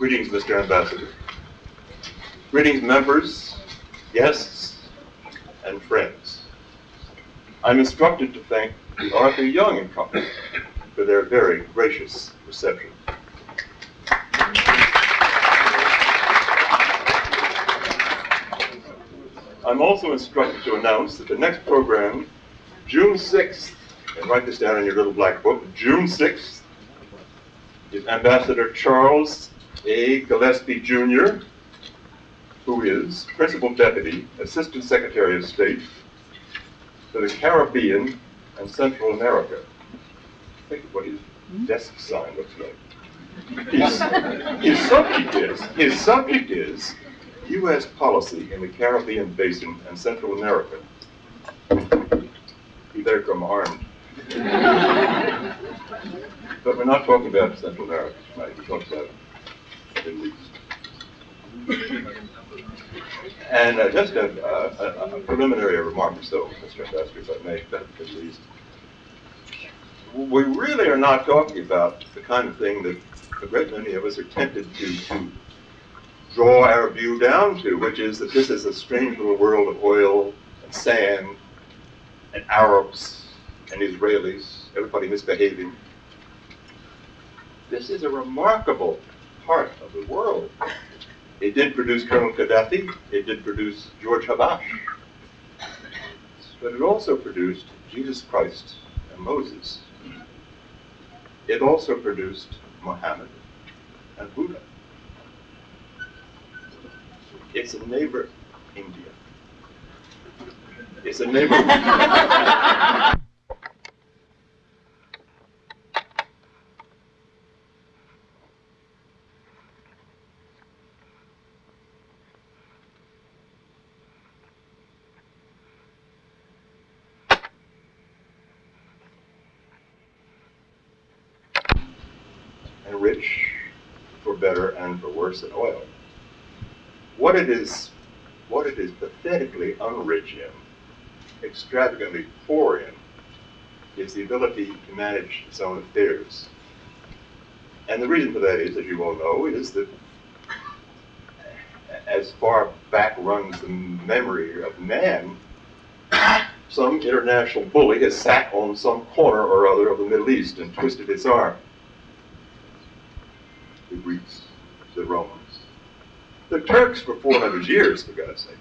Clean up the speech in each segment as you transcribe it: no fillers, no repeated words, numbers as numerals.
Greetings, Mr. Ambassador. Greetings, members, guests, and friends. I'm instructed to thank the Arthur Young and Company for their very gracious reception. I'm also instructed to announce that the next program, June 6th, and write this down in your little black book, June 6th, is Ambassador Charles A. Gillespie, Jr., who is Principal Deputy, Assistant Secretary of State for the Caribbean and Central America. Think of what his desk sign looks like. His subject is U.S. policy in the Caribbean Basin and Central America. He better come armed. But we're not talking about Central America tonight. We're talking about the Middle East. And just a preliminary remark or so, Mr. Ambassador, if I may, about the Middle East. We really are not talking about the kind of thing that a great many of us are tempted to draw our view down to, which is that this is a strange little world of oil and sand and Arabs and Israelis, everybody misbehaving. This is a remarkable part of the world. It did produce Colonel Gaddafi, it did produce George Habash, but it also produced Jesus Christ and Moses. It also produced Muhammad and Buddha. It's a neighbor, India. It's a neighbor. And rich, for better and for worse, in oil. What it is pathetically unrich in, extravagantly poor in, is the ability to manage its own affairs. And the reason for that is, as you all know, is that as far back runs the memory of man, some international bully has sat on some corner or other of the Middle East and twisted its arm. The Greeks, the Romans, the Turks for 400 years, for God's sake,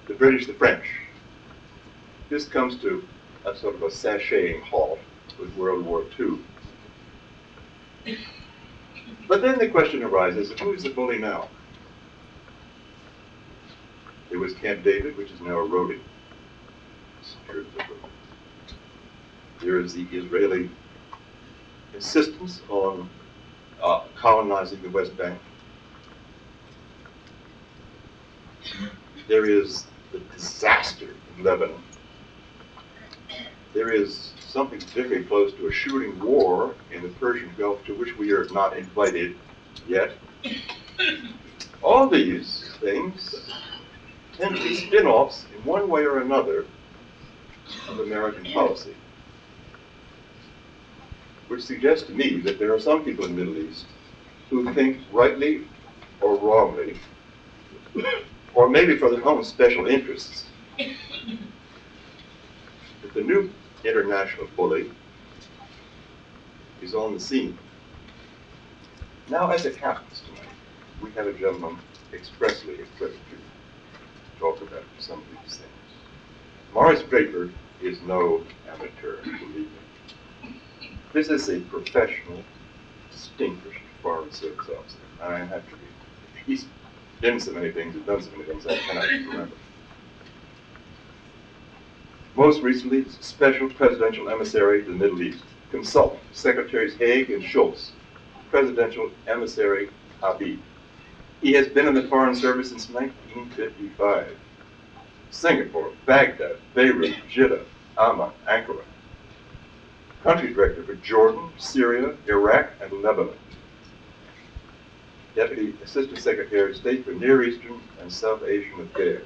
the British, the French. This comes to a sort of a sashaying halt with World War II. But then the question arises, who's the bully now? There was Camp David, which is now eroding. There is the Israeli insistence on colonizing the West Bank. There is the disaster in Lebanon. There is something very close to a shooting war in the Persian Gulf to which we are not invited yet. All these things tend to be spin-offs in one way or another of American policy, which suggests to me that there are some people in the Middle East who think rightly or wrongly, or maybe for their own special interests, that the new international bully is on the scene. Now, as it happens tonight, we have a gentleman expressly equipped to talk about some of these things. Morris Draper is no amateur, believe me. This is a professional, distinguished Foreign Service officer. I have to be. He's been so many things and done so many things I cannot remember. Most recently, Special Presidential Emissary to the Middle East, Consultant, Secretaries Haig and Schultz, Presidential Emissary Habib. He has been in the Foreign Service since 1955. Singapore, Baghdad, Beirut, Jeddah, Amman, Ankara. Country Director for Jordan, Syria, Iraq, and Lebanon. Deputy Assistant Secretary of State for Near Eastern and South Asian Affairs.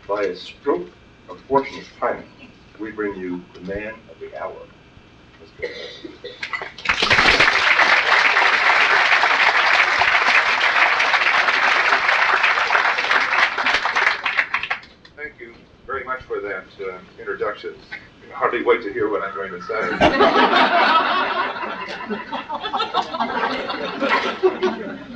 By a stroke of fortunate timing, we bring you the man of the hour, Mr. President. going to say.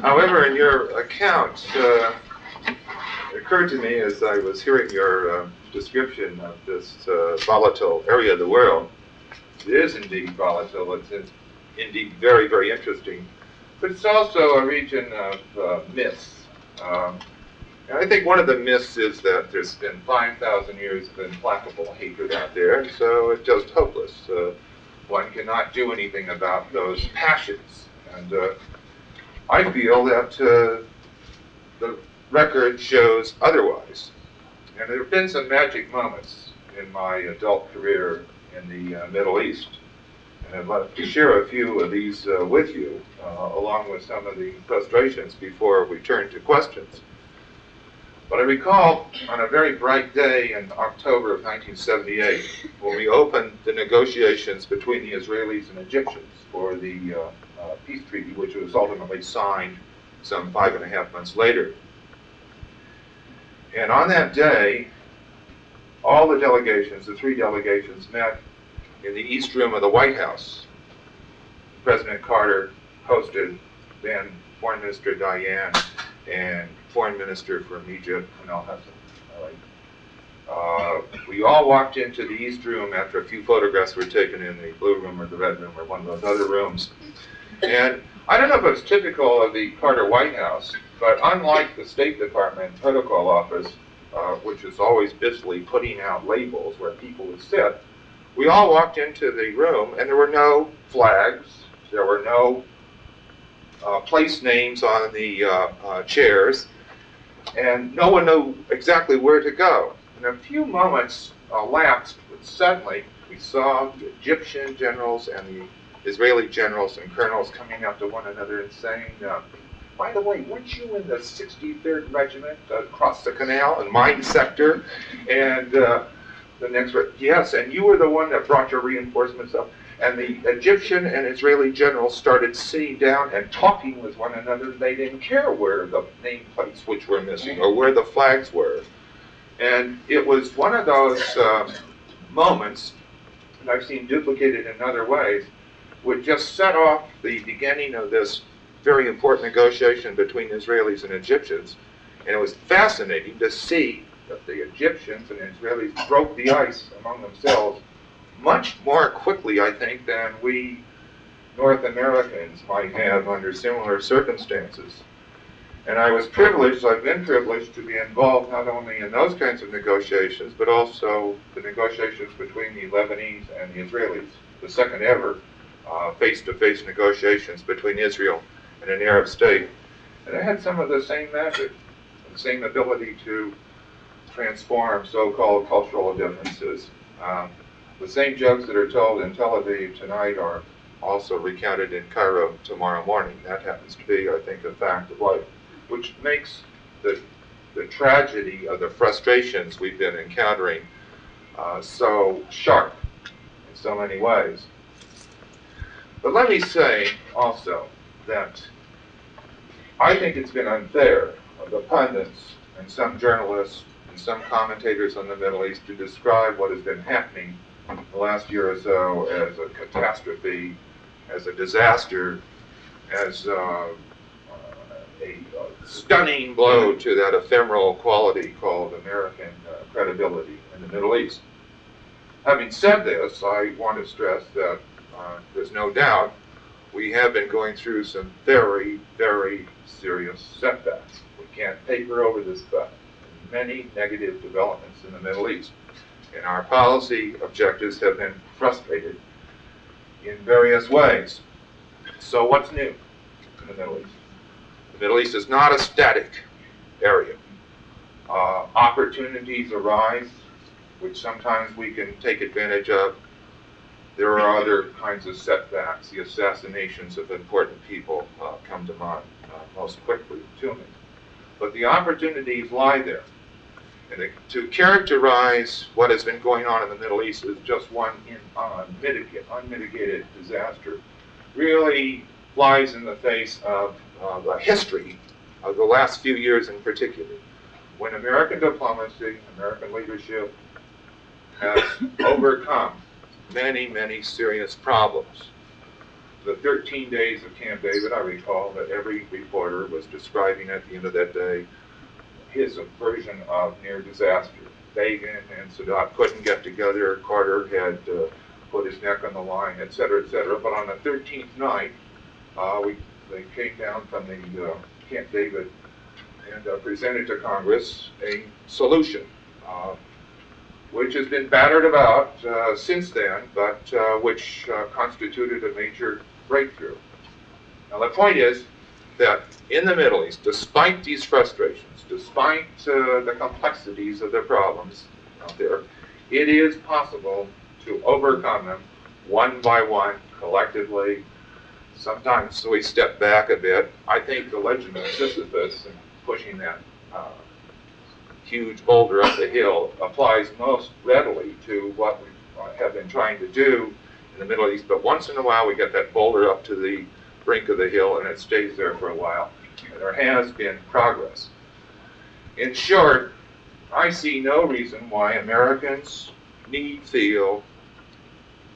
However, in your account, it occurred to me as I was hearing your description of this volatile area of the world. It is indeed volatile. It's indeed very, very interesting. But it's also a region of myths. And I think one of the myths is that there's been 5,000 years of implacable hatred out there, and so it's just hopeless. One cannot do anything about those passions. And I feel that the record shows otherwise. And there have been some magic moments in my adult career in the Middle East. And I'd like to share a few of these with you, along with some of the frustrations before we turn to questions. But I recall on a very bright day in October of 1978, when we opened the negotiations between the Israelis and Egyptians for the peace treaty, which was ultimately signed some 5.5 months later. And on that day, all the delegations, the 3 delegations, met in the East Room of the White House. President Carter hosted then Foreign Minister Diane and Foreign Minister from Egypt, Kamal Hassan. We all walked into the East Room after a few photographs were taken in the Blue Room or the Red Room or one of those other rooms. And I don't know if it was typical of the Carter White House, but unlike the State Department Protocol Office, which is always busily putting out labels where people would sit, we all walked into the room and there were no flags, there were no place names on the chairs, and no one knew exactly where to go. And a few moments elapsed, but suddenly we saw the Egyptian generals and the Israeli generals and colonels coming up to one another and saying, by the way, weren't you in the 63rd Regiment across the canal in mine sector? And the next word, yes, and you were the one that brought your reinforcements up. And the Egyptian and Israeli generals started sitting down and talking with one another. They didn't care where the nameplates which were missing or where the flags were. And it was one of those moments, and I've seen duplicated in other ways, would just set off the beginning of this very important negotiation between Israelis and Egyptians. And it was fascinating to see that the Egyptians and Israelis broke the ice among themselves much more quickly, I think, than we North Americans might have under similar circumstances. And I was privileged, I've been privileged to be involved not only in those kinds of negotiations, but also the negotiations between the Lebanese and the Israelis, the second ever face-to-face negotiations between Israel and an Arab state. And I had some of the same magic, the same ability to transform so-called cultural differences. The same jokes that are told in Tel Aviv tonight are also recounted in Cairo tomorrow morning. That happens to be, I think, a fact of life, which makes the tragedy of the frustrations we've been encountering so sharp in so many ways. But let me say also that I think it's been unfair of the pundits and some journalists and some commentators on the Middle East to describe what has been happening the last year or so as a catastrophe, as a disaster, as a stunning blow to that ephemeral quality called American credibility in the Middle East. Having said this, I want to stress that there's no doubt we have been going through some very, very serious setbacks. We can't paper over this fact. Many negative developments in the Middle East. And our policy objectives have been frustrated in various ways. So what's new in the Middle East? The Middle East is not a static area. Opportunities arise, which sometimes we can take advantage of. There are other kinds of setbacks. The assassinations of important people come to mind most quickly to me. But the opportunities lie there. And to characterize what has been going on in the Middle East as just one unmitigated disaster really flies in the face of the history of the last few years in particular, when American diplomacy, American leadership has overcome many, many serious problems. The 13 days of Camp David, I recall that every reporter was describing at the end of that day his version of near disaster. Begin and Sadat couldn't get together. Carter had put his neck on the line, et cetera, et cetera. But on the 13th night, they came down from the Camp David and presented to Congress a solution, which has been battered about since then, but which constituted a major breakthrough. Now the point is that in the Middle East, despite these frustrations, despite the complexities of the problems out there, it is possible to overcome them one by one, collectively. Sometimes we step back a bit. I think the legend of Sisyphus and pushing that huge boulder up the hill applies most readily to what we have been trying to do in the Middle East. But once in a while, we get that boulder up to the brink of the hill, and it stays there for a while. And there has been progress. In short, I see no reason why Americans need feel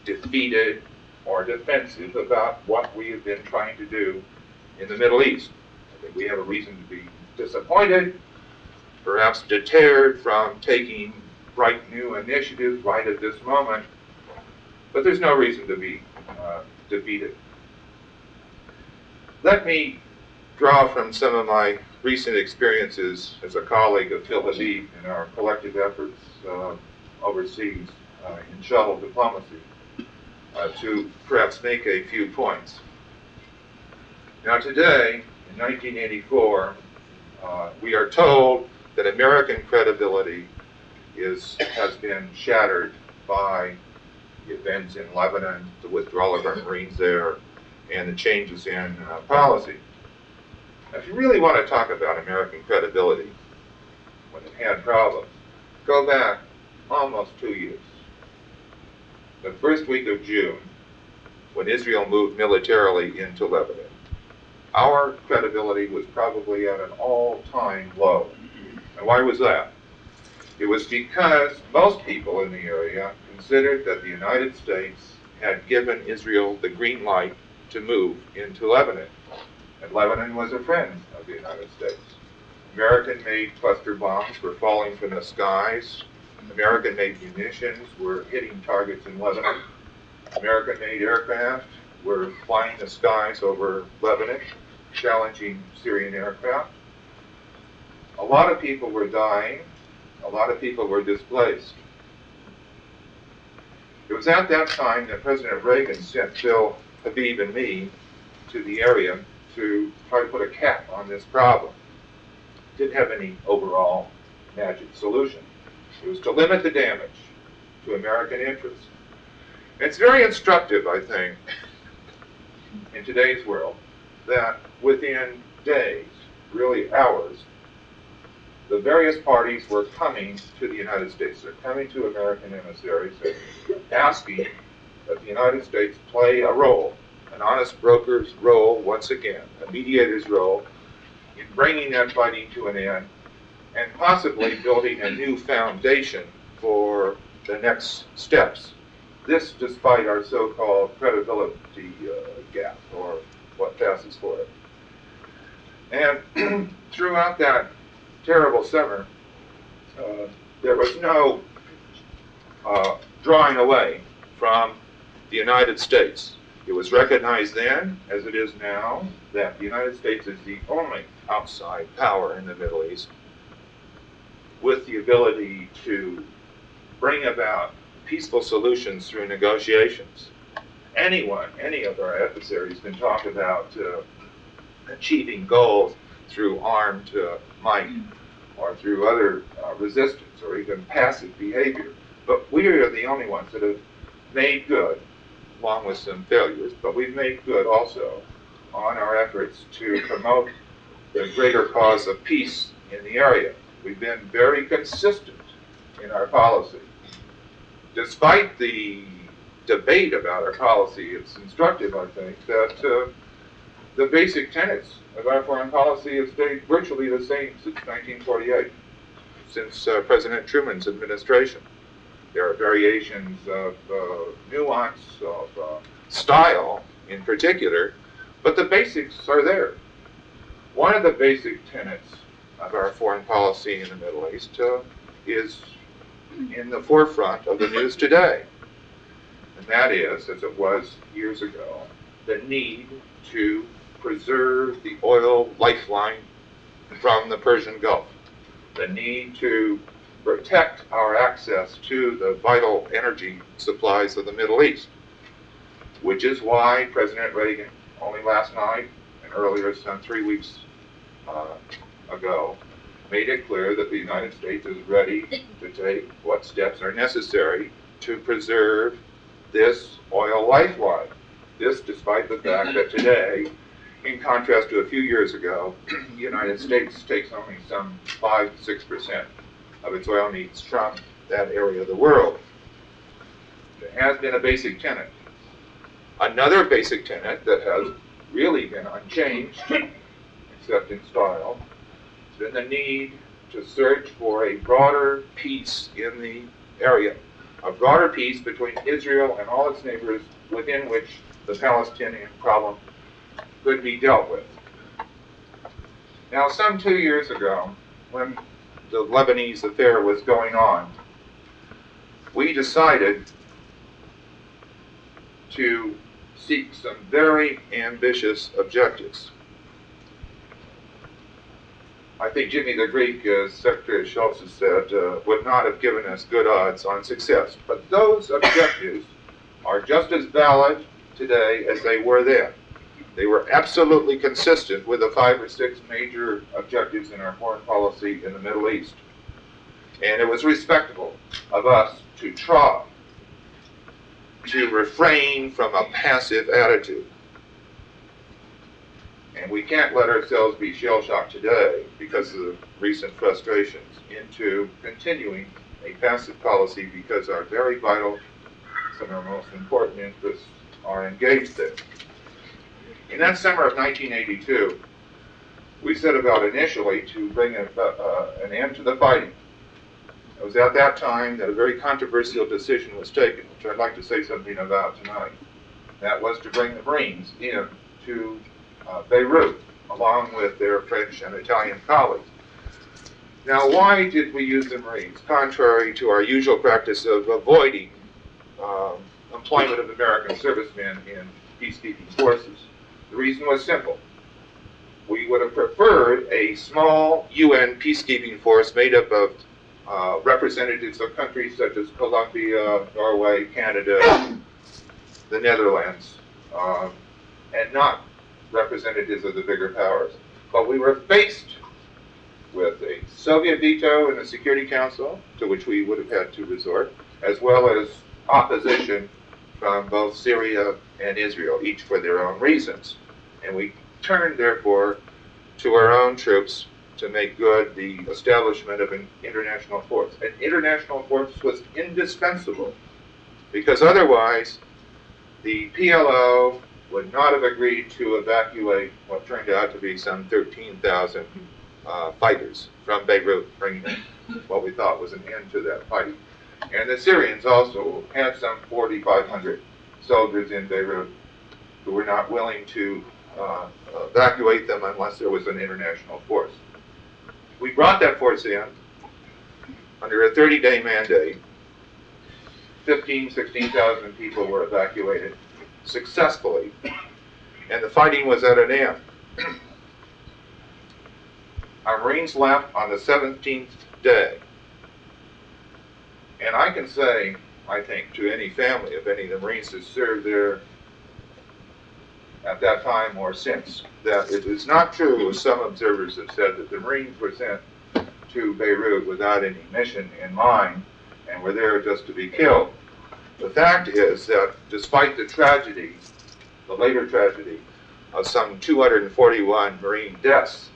defeated or defensive about what we have been trying to do in the Middle East. I think we have a reason to be disappointed, perhaps deterred from taking bright new initiatives right at this moment, but there's no reason to be defeated. Let me draw from some of my recent experiences as a colleague of Tel Aviv in our collective efforts overseas in shuttle diplomacy to perhaps make a few points. Now today, in 1984, we are told that American credibility has been shattered by the events in Lebanon, the withdrawal of our Marines there, and the changes in policy. If you really want to talk about American credibility when it had problems, go back almost 2 years. The first week of June, when Israel moved militarily into Lebanon, our credibility was probably at an all-time low. And why was that? It was because most people in the area considered that the United States had given Israel the green light to move into Lebanon. And Lebanon was a friend of the United States. American-made cluster bombs were falling from the skies. American-made munitions were hitting targets in Lebanon. American-made aircraft were flying the skies over Lebanon, challenging Syrian aircraft. A lot of people were dying. A lot of people were displaced. It was at that time that President Reagan sent Phil, Habib, and me to the area to try to put a cap on this problem. Didn't have any overall magic solution. It was to limit the damage to American interests. It's very instructive, I think, in today's world, that within days, really hours, the various parties were coming to the United States. They're coming to American emissaries and asking that the United States play a role, an honest broker's role once again, a mediator's role, in bringing that fighting to an end and possibly building a new foundation for the next steps. This despite our so-called credibility gap, or what passes for it. And throughout that terrible summer, there was no drawing away from the United States. It was recognized then, as it is now, that the United States is the only outside power in the Middle East with the ability to bring about peaceful solutions through negotiations. Anyone, any of our adversaries can talk about achieving goals through armed might or through other resistance or even passive behavior. But we are the only ones that have made good, along with some failures, but we've made good also on our efforts to promote the greater cause of peace in the area. We've been very consistent in our policy. Despite the debate about our policy, it's instructive, I think, that the basic tenets of our foreign policy have stayed virtually the same since 1948, since President Truman's administration. There are variations of nuance, of style in particular, but the basics are there. One of the basic tenets of our foreign policy in the Middle East is in the forefront of the news today. And that is, as it was years ago, the need to preserve the oil lifeline from the Persian Gulf, the need to protect our access to the vital energy supplies of the Middle East, which is why President Reagan, only last night and earlier, some 3 weeks ago, made it clear that the United States is ready to take what steps are necessary to preserve this oil lifeline. This despite the fact that today, in contrast to a few years ago, the United States takes only some 5-6% of its oil needs from that area of the world. It has been a basic tenet. Another basic tenet that has really been unchanged, except in style, has been the need to search for a broader peace in the area, a broader peace between Israel and all its neighbors within which the Palestinian problem could be dealt with. Now, some 2 years ago, when the Lebanese affair was going on, we decided to seek some very ambitious objectives. I think Jimmy the Greek, as Secretary Schultz has said, would not have given us good odds on success. But those objectives are just as valid today as they were then. They were absolutely consistent with the 5 or 6 major objectives in our foreign policy in the Middle East. And it was respectable of us to try to refrain from a passive attitude. And we can't let ourselves be shell-shocked today because of the recent frustrations into continuing a passive policy because our very vital, some of our most important interests are engaged there. In that summer of 1982, we set about initially to bring an end to the fighting. It was at that time that a very controversial decision was taken, which I'd like to say something about tonight. That was to bring the Marines in to Beirut, along with their French and Italian colleagues. Now, why did we use the Marines, contrary to our usual practice of avoiding employment of American servicemen in peacekeeping forces? The reason was simple. We would have preferred a small UN peacekeeping force made up of representatives of countries such as Colombia, Norway, Canada, the Netherlands, and not representatives of the bigger powers. But we were faced with a Soviet veto in the Security Council, to which we would have had to resort, as well as opposition from both Syria and Israel, each for their own reasons. And we turned, therefore, to our own troops to make good the establishment of an international force. An international force was indispensable, because otherwise the PLO would not have agreed to evacuate what turned out to be some 13,000 fighters from Beirut, bringing what we thought was an end to that fight. And the Syrians also had some 4,500 soldiers in Beirut who were not willing to evacuate them unless there was an international force. We brought that force in under a 30-day mandate. 16,000 people were evacuated successfully, and the fighting was at an end. Our Marines left on the 17th day. And I can say, I think, to any family, if any of the Marines has served there at that time or since, that it is not true, as some observers have said, that the Marines were sent to Beirut without any mission in mind and were there just to be killed. The fact is that despite the tragedy, the later tragedy, of some 241 Marine deaths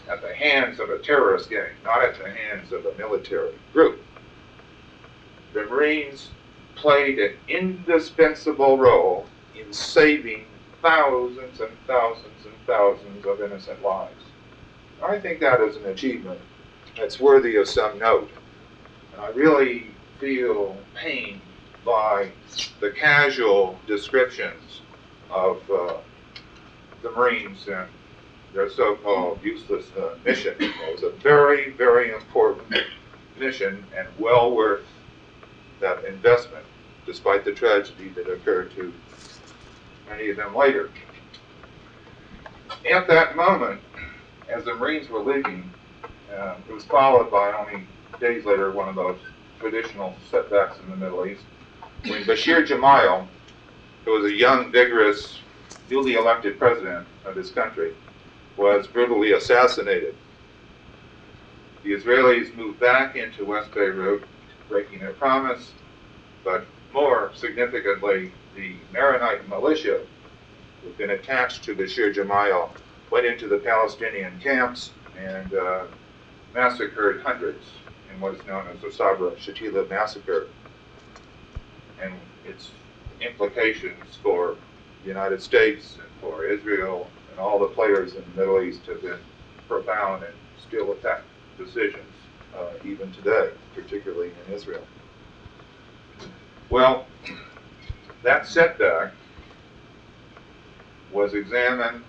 at the hands of a terrorist gang, not at the hands of a military group, the Marines played an indispensable role in saving thousands and thousands and thousands of innocent lives. I think that is an achievement that's worthy of some note. And I really feel pained by the casual descriptions of the Marines and their so-called useless mission. It was a very, very important mission and well worth that investment, despite the tragedy that occurred to many of them later. At that moment, as the Marines were leaving, it was followed by only days later one of those traditional setbacks in the Middle East, when Bashir Gemayel, who was a young, vigorous, newly elected president of this country, was brutally assassinated. The Israelis moved back into West Beirut, breaking their promise, but more significantly, the Maronite militia, who had been attached to Bashir Gemayel, went into the Palestinian camps and massacred hundreds in what is known as the Sabra Shatila massacre, and its implications for the United States and for Israel and all the players in the Middle East have been profound and still affect decisions even today, particularly in Israel. Well, that setback was examined.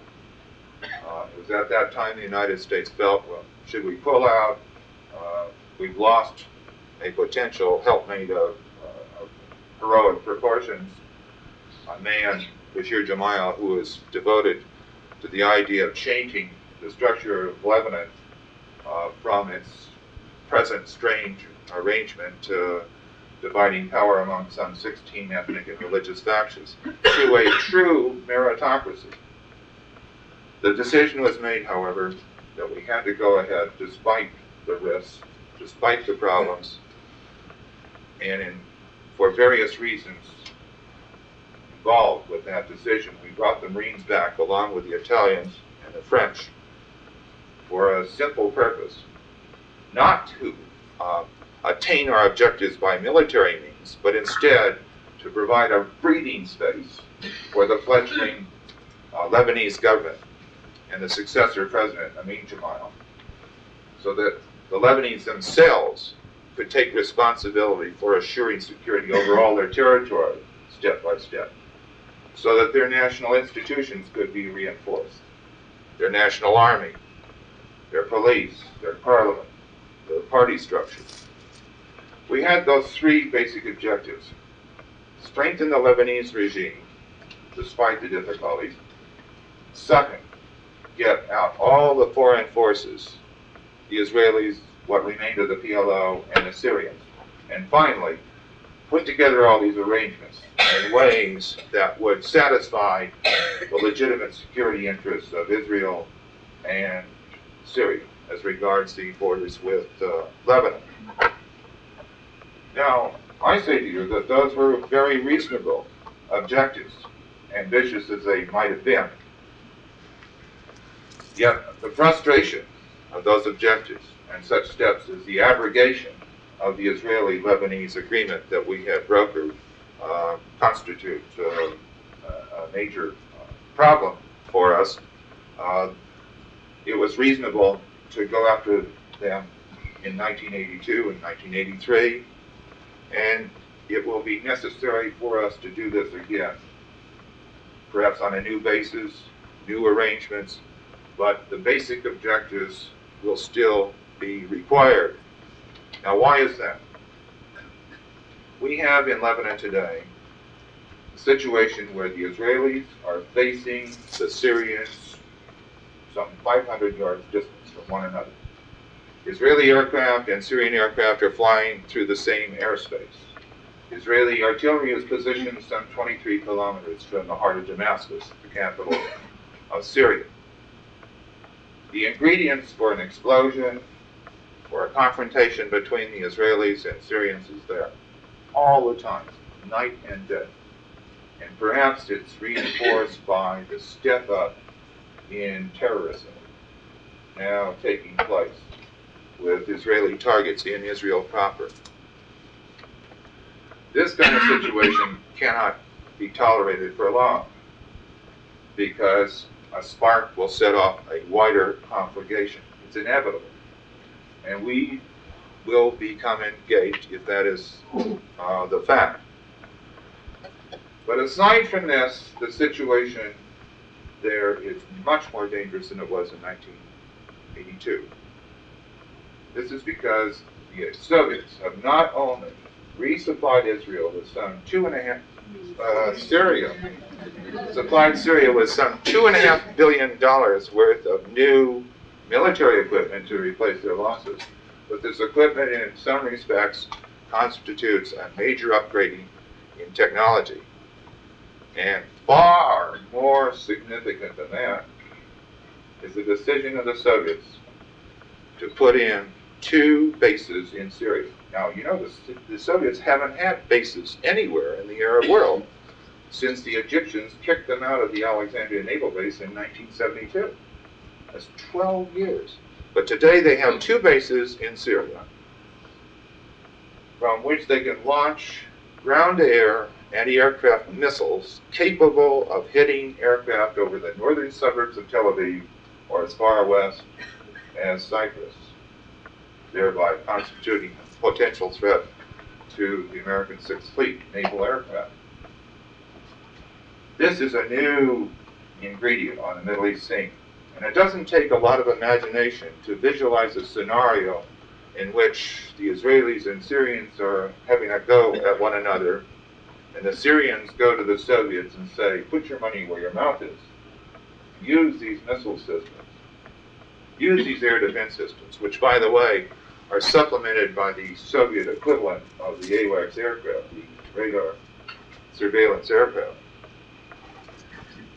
It was at that time the United States felt, well, should we pull out? We've lost a potential helpmate of heroic proportions, a man, Bashir Gemayel, who was devoted to the idea of changing the structure of Lebanon from its present strange arrangement, dividing power among some 16 ethnic and religious factions, to a true meritocracy. The decision was made, however, that we had to go ahead despite the risks, despite the problems, and for various reasons involved with that decision, we brought the Marines back along with the Italians and the French for a simple purpose, not to attain our objectives by military means, but instead to provide a breathing space for the fledgling Lebanese government and the successor president, Amin Gemayel, so that the Lebanese themselves could take responsibility for assuring security over all their territory, step by step, so that their national institutions could be reinforced, their national army, their police, their parliament, their party structure. We had those three basic objectives: strengthen the Lebanese regime, despite the difficulties. Second, get out all the foreign forces, the Israelis, what remained of the PLO, and the Syrians. And finally, put together all these arrangements in ways that would satisfy the legitimate security interests of Israel and Syria as regards the borders with Lebanon. Now, I say to you that those were very reasonable objectives, ambitious as they might have been. Yet the frustration of those objectives and such steps as the abrogation of the Israeli-Lebanese agreement that we had brokered constitute a major problem for us. It was reasonable to go after them in 1982 and 1983, and it will be necessary for us to do this again, perhaps on a new basis, new arrangements, but the basic objectives will still be required. Now, why is that? We have in Lebanon today a situation where the Israelis are facing the Syrians some 500 yards distance from one another. Israeli aircraft and Syrian aircraft are flying through the same airspace. Israeli artillery is positioned some 23 kilometers from the heart of Damascus, the capital of Syria. The ingredients for an explosion, for a confrontation between the Israelis and Syrians is there all the time, night and day. And perhaps it's reinforced by the step up in terrorism now taking place with Israeli targets in Israel proper. This kind of situation cannot be tolerated for long, because a spark will set off a wider conflagration. It's inevitable. And we will become engaged if that is the fact. But aside from this, the situation there is much more dangerous than it was in 1982. This is because the Soviets have not only resupplied Israel with some supplied Syria with some $2.5 billion worth of new military equipment to replace their losses, but this equipment in some respects constitutes a major upgrading in technology. And far more significant than that is the decision of the Soviets to put in 2 bases in Syria. Now, you know, the Soviets haven't had bases anywhere in the Arab world since the Egyptians kicked them out of the Alexandria Naval Base in 1972. That's 12 years. But today they have 2 bases in Syria from which they can launch ground-to-air anti-aircraft missiles capable of hitting aircraft over the northern suburbs of Tel Aviv or as far west as Cyprus, thereby constituting a potential threat to the American Sixth Fleet naval aircraft. This is a new ingredient on the Middle East scene, and it doesn't take a lot of imagination to visualize a scenario in which the Israelis and Syrians are having a go at one another, and the Syrians go to the Soviets and say, put your money where your mouth is. Use these missile systems. Use these air defense systems, which, by the way, are supplemented by the Soviet equivalent of the AWACS aircraft, the radar surveillance aircraft.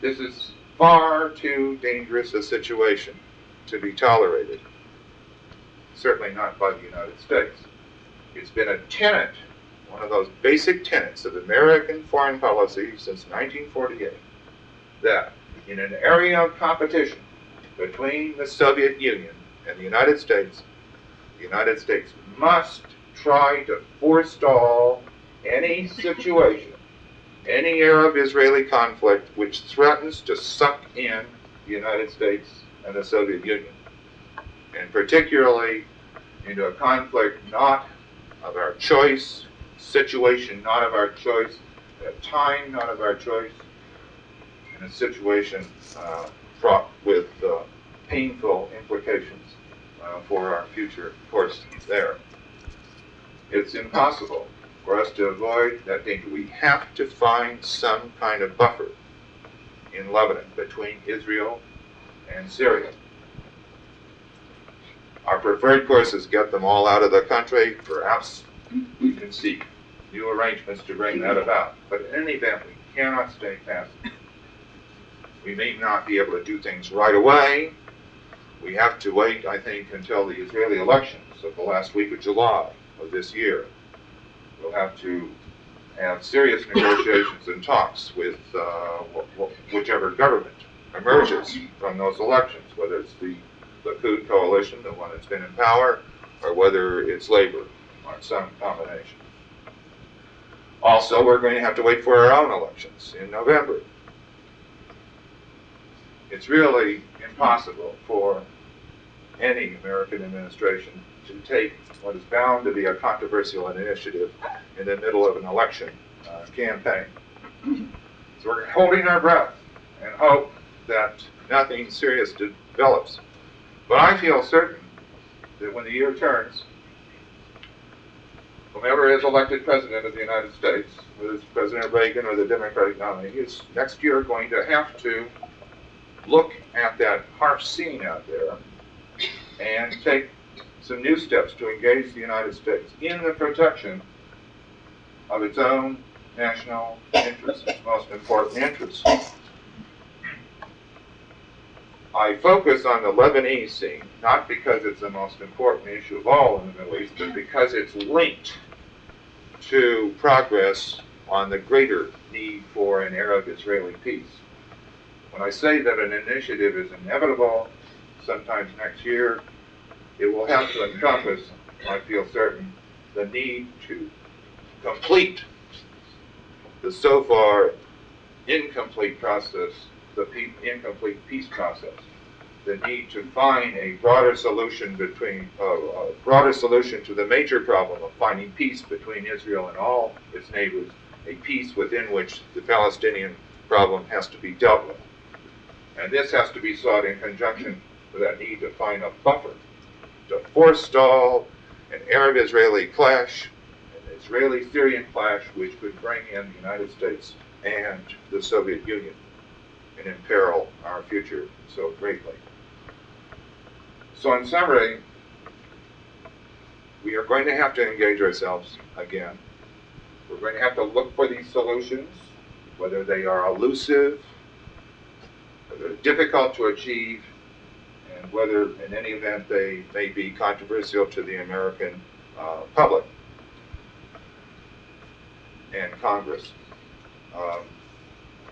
This is far too dangerous a situation to be tolerated. Certainly not by the United States. It's been a tenet, one of those basic tenets of American foreign policy since 1948, that in an area of competition between the Soviet Union and the United States must try to forestall any situation, any Arab-Israeli conflict which threatens to suck in the United States and the Soviet Union, and particularly into a conflict not of our choice, situation not of our choice, at a time not of our choice, in a situation fraught with painful implications for our future course there. It's impossible for us to avoid that danger. We have to find some kind of buffer in Lebanon between Israel and Syria. Our preferred course is get them all out of the country. Perhaps we can seek new arrangements to bring that about. But in any event, we cannot stay passive. We may not be able to do things right away. We have to wait, I think, until the Israeli elections of the last week of July of this year. We'll have to have serious negotiations and talks with whichever government emerges from those elections, whether it's the Likud coalition, the one that's been in power, or whether it's Labor, or some combination. Also, we're going to have to wait for our own elections in November. It's really impossible for any American administration to take what is bound to be a controversial initiative in the middle of an election campaign. So we're holding our breath and hope that nothing serious develops. But I feel certain that when the year turns, whomever is elected president of the United States, whether it's President Reagan or the Democratic nominee, is next year going to have to look at that harsh scene out there and take some new steps to engage the United States in the protection of its own national interests, its most important interests. I focus on the Lebanese scene, not because it's the most important issue of all in the Middle East, but because it's linked to progress on the greater need for an Arab-Israeli peace. When I say that an initiative is inevitable, sometimes next year, it will have to encompass, I feel certain, the need to complete the so far incomplete process, the incomplete peace process the need to find a broader solution to the major problem of finding peace between Israel and all its neighbors, a peace within which the Palestinian problem has to be dealt with. And this has to be sought in conjunction with that need to find a buffer to forestall an Arab-Israeli clash, an Israeli-Syrian clash, which could bring in the United States and the Soviet Union and imperil our future so greatly. So in summary, we are going to have to engage ourselves again. We're going to have to look for these solutions, whether they are elusive, whether they're difficult to achieve, and whether in any event they may be controversial to the American public and Congress.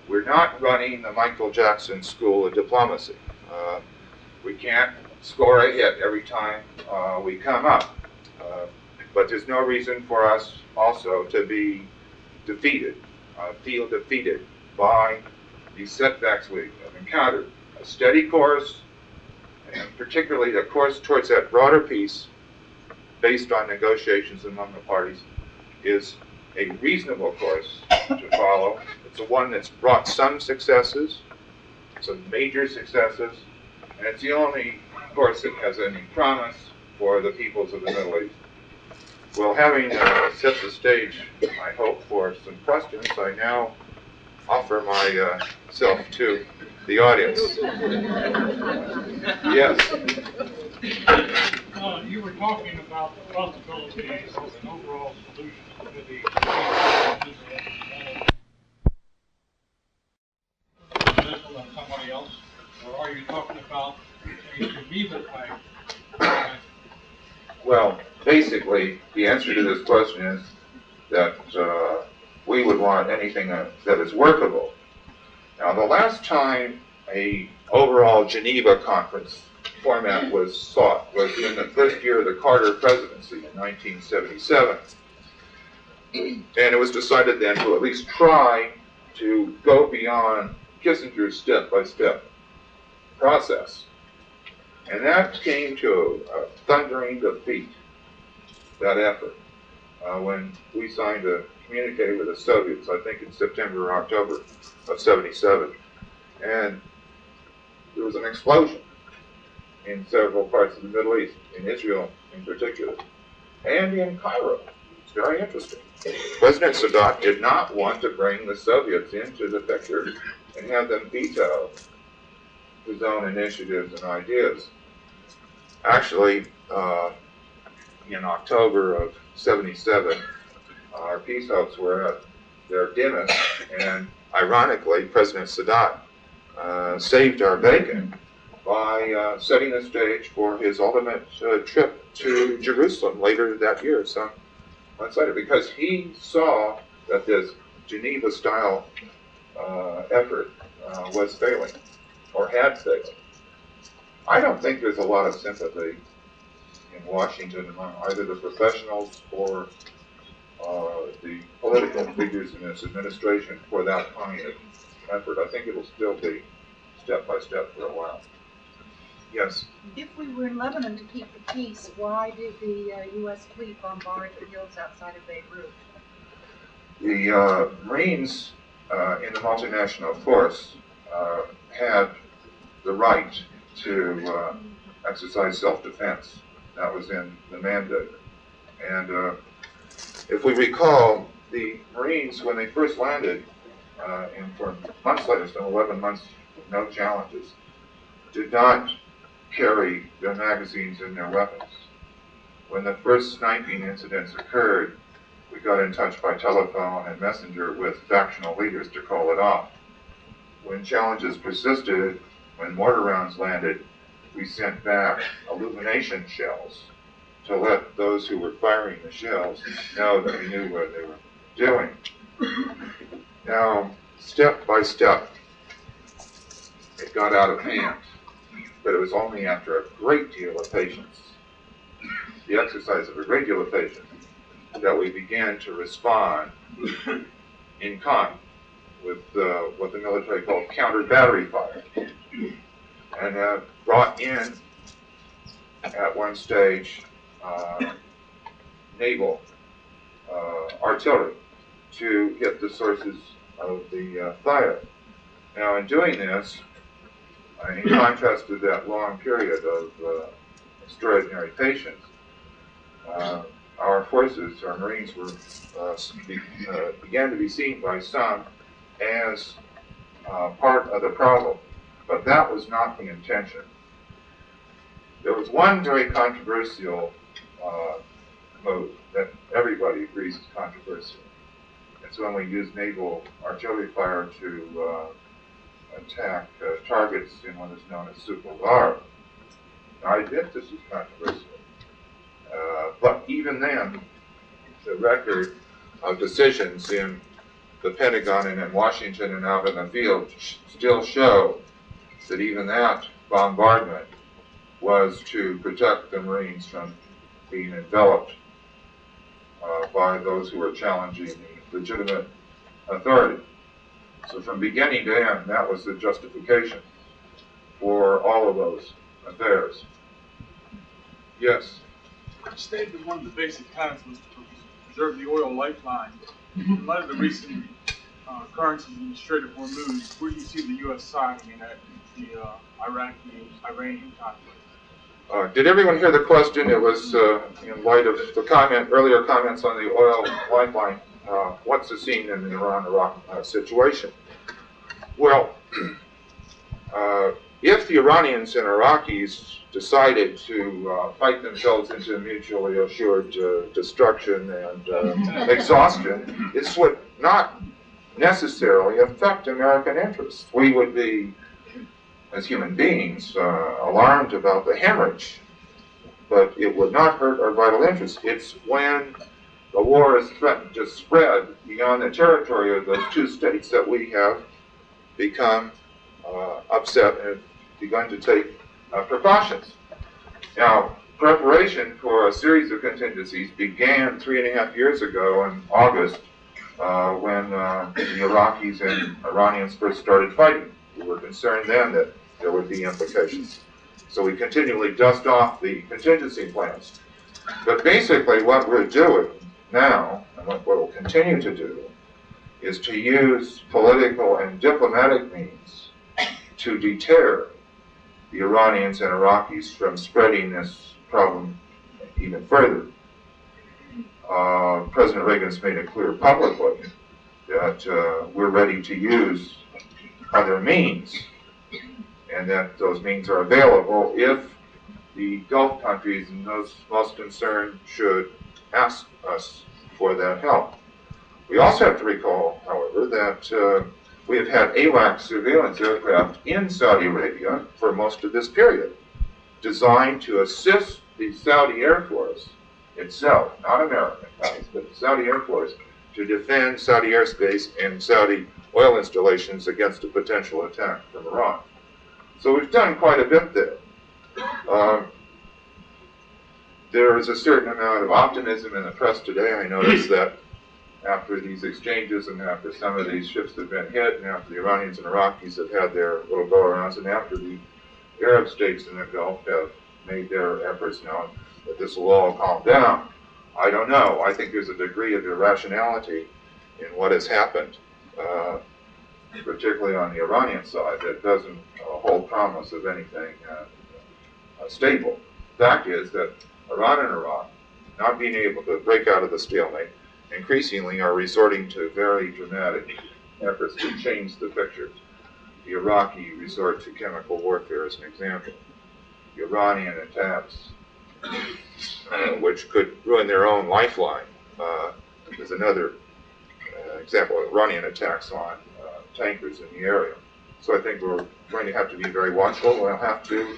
We're not running the Michael Jackson School of Diplomacy. We can't score a hit every time we come up. But there's no reason for us also to be defeated, feel defeated by these setbacks we have encountered. A steady course, and particularly a course towards that broader peace based on negotiations among the parties, is a reasonable course to follow. It's the one that's brought some successes, some major successes, and it's the only course that has any promise for the peoples of the Middle East. Well, having set the stage, I hope, for some questions, I now offer myself to the audience. Yes. You were talking about the possibilities of an overall solution to the Israel and somebody else, or are you talking about a Geneva type? Well, basically, the answer to this question is that we would want anything that is workable. Now, the last time a overall Geneva conference format was sought was in the first year of the Carter presidency in 1977. And it was decided then to at least try to go beyond Kissinger's step-by-step process. And that came to a thundering defeat, that effort, when we signed a communique with the Soviets, I think in September or October of '77. And there was an explosion in several parts of the Middle East, in Israel in particular, and in Cairo. It's very interesting. President Sadat did not want to bring the Soviets into the picture and have them veto his own initiatives and ideas. Actually, in October of '77, our peace hopes were at their dimmest, and ironically, President Sadat saved our bacon by setting the stage for his ultimate trip to Jerusalem later that year. So let's say it, because he saw that this Geneva-style effort was failing, or had failed. I don't think there's a lot of sympathy in Washington among either the professionals or the political figures in this administration for that kind of effort. I think it'll still be step by step for a while. Yes? If we were in Lebanon to keep the peace, why did the U.S. fleet bombard the hills outside of Beirut? The Marines in the multinational force had the right to exercise self-defense. That was in the mandate. And if we recall, the Marines, when they first landed, and for months later, so 11 months, no challenges, did not carry their magazines and their weapons. When the first sniping incidents occurred, we got in touch by telephone and messenger with factional leaders to call it off. When challenges persisted, when mortar rounds landed, we sent back illumination shells to let those who were firing the shells know that we knew what they were doing. Now, step by step, it got out of hand, but it was only after a great deal of patience, the exercise of a great deal of patience, that we began to respond in kind with what the military called counter-battery fire. and have brought in, at one stage, naval artillery to hit the sources of the fire. Now, in doing this, in contrast to that long period of extraordinary patience, our forces, our Marines, were began to be seen by some as part of the problem, but that was not the intention. There was one very controversial move that everybody agrees is controversial. It's when we use naval artillery fire to attack targets in what is known as Super-Var. Now, I admit this is controversial, but even then, the record of decisions in the Pentagon and in Washington and out in the field still show that even that bombardment was to protect the Marines from being enveloped by those who were challenging the legitimate authority. So from beginning to end, that was the justification for all of those affairs. Yes? You stated that one of the basic tenets was to preserve the oil lifeline. In light of the recent occurrences in the Strait of Hormuz, where do you see the U.S. siding in the Iranian conflict? Did everyone hear the question? It was in light of the earlier comments on the oil lifeline. What's the scene in the Iran-Iraq situation? Well, if the Iranians and Iraqis decided to fight themselves into mutually assured destruction and exhaustion, this would not necessarily affect American interests. We would be, as human beings, alarmed about the hemorrhage, but it would not hurt our vital interests. It's when the war is threatened to spread beyond the territory of those two states that we have become upset and begun to take precautions. Now, preparation for a series of contingencies began 3.5 years ago in August when the Iraqis and Iranians first started fighting. We were concerned then that there would be implications. So we continually dust off the contingency plans. But basically what we're doing now, and what we'll continue to do, is to use political and diplomatic means to deter the Iranians and Iraqis from spreading this problem even further. President Reagan's made it clear publicly that we're ready to use other means, and that those means are available if the Gulf countries and those most concerned should ask us for that help. We also have to recall, however, that we have had AWACS surveillance aircraft in Saudi Arabia for most of this period, designed to assist the Saudi Air Force itself, not American guys, but the Saudi Air Force, to defend Saudi airspace and Saudi oil installations against a potential attack from Iran. So we've done quite a bit there. There is a certain amount of optimism in the press today. I noticed that after these exchanges and after some of these ships have been hit and after the Iranians and Iraqis have had their little go-arounds and after the Arab states in the Gulf have made their efforts known, that this will all calm down. I don't know. I think there's a degree of irrationality in what has happened, particularly on the Iranian side, that doesn't hold promise of anything stable. The fact is that Iran and Iraq, not being able to break out of the stalemate, increasingly are resorting to very dramatic efforts to change the picture. The Iraqi resort to chemical warfare as an example. The Iranian attacks, which could ruin their own lifeline, is another example of Iranian attacks on tankers in the area. So I think we're going to have to be very watchful. We'll have to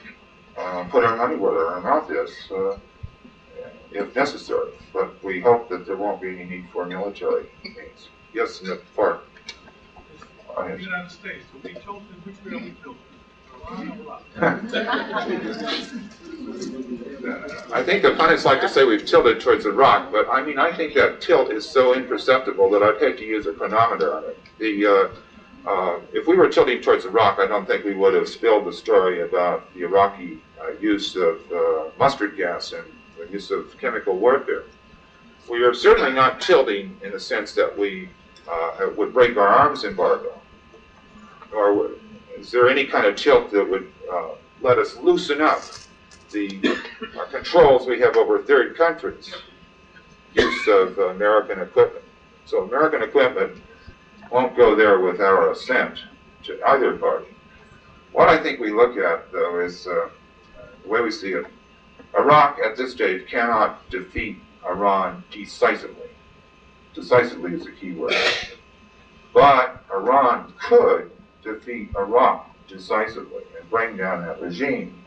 put our money where our mouth is, if necessary. But we hope that there won't be any need for military means. Yes, in the far. The United States, will we tilted? Which way are we tilted? I think the pundits like to say we've tilted towards Iraq, but I mean, I think that tilt is so imperceptible that I'd hate to use a chronometer on it. if we were tilting towards Iraq, I don't think we would have spilled the story about the Iraqi use of mustard gas and the use of chemical warfare. We are certainly not tilting in the sense that we would break our arms embargo, or is there any kind of tilt that would let us loosen up the controls we have over third countries, use of American equipment. So American equipment won't go there with our assent to either party. What I think we look at, though, is the way we see it. Iraq, at this stage, cannot defeat Iran decisively. Decisively is the key word. But Iran could defeat Iraq decisively and bring down that regime.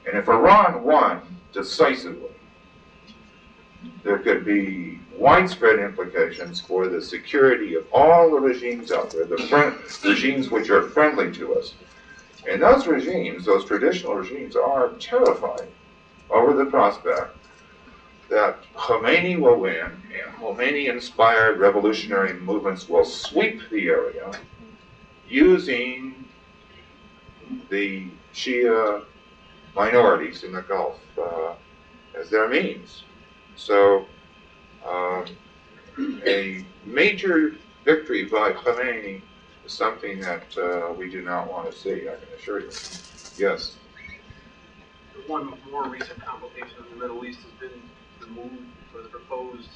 And if Iran won decisively, there could be widespread implications for the security of all the regimes out there, the regimes which are friendly to us. And those regimes, those traditional regimes, are terrified over the prospect that Khomeini will win and Khomeini-inspired revolutionary movements will sweep the area using the Shia minorities in the Gulf as their means. So a major victory by Khomeini is something that we do not want to see, I can assure you. Yes? One more recent complication in the Middle East has been the move, or the proposed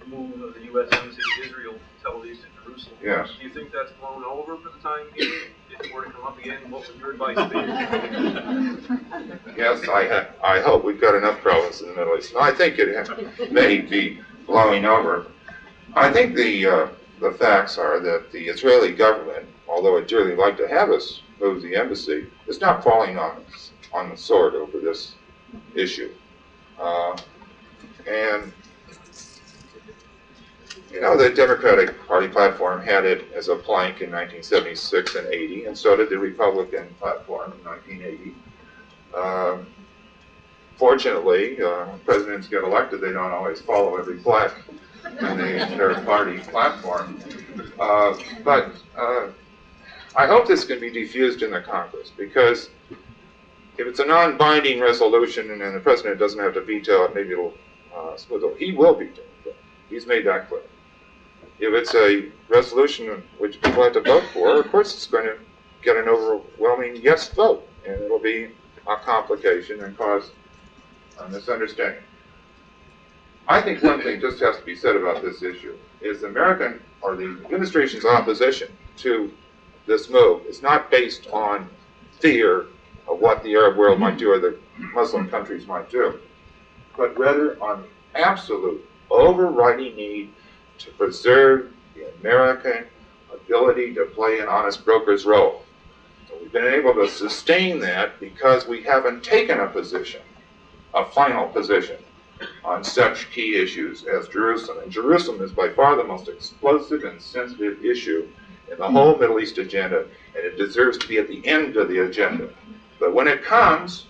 move of the U.S. Embassy to Israel to Tel Aviv to Jerusalem. Yes. Do you think that's blown over for the time being? If it were to come up again, what would your advice be? Yes, I hope we've got enough problems in the Middle East. I think it may be blowing over. I think the facts are that the Israeli government, although it dearly like to have us move the embassy, is not falling on the sword over this issue. And you know, the Democratic Party platform had it as a plank in 1976 and 80, and so did the Republican platform in 1980. Fortunately, when presidents get elected, they don't always follow every plank in their party platform. But I hope this can be diffused in the Congress, because if it's a non-binding resolution and the president doesn't have to veto it, maybe it'll smooth it. He will veto it. He's made that clear. If it's a resolution which people have to vote for, of course it's going to get an overwhelming yes vote, and it'll be a complication and cause a misunderstanding. I think one thing just has to be said about this issue is the American, or the administration's opposition to this move is not based on fear of what the Arab world might do or the Muslim countries might do, but rather on the absolute overriding need to preserve the American ability to play an honest broker's role. So we've been able to sustain that because we haven't taken a position, a final position, on such key issues as Jerusalem. And Jerusalem is by far the most explosive and sensitive issue in the whole Middle East agenda, and it deserves to be at the end of the agenda. But when it comes,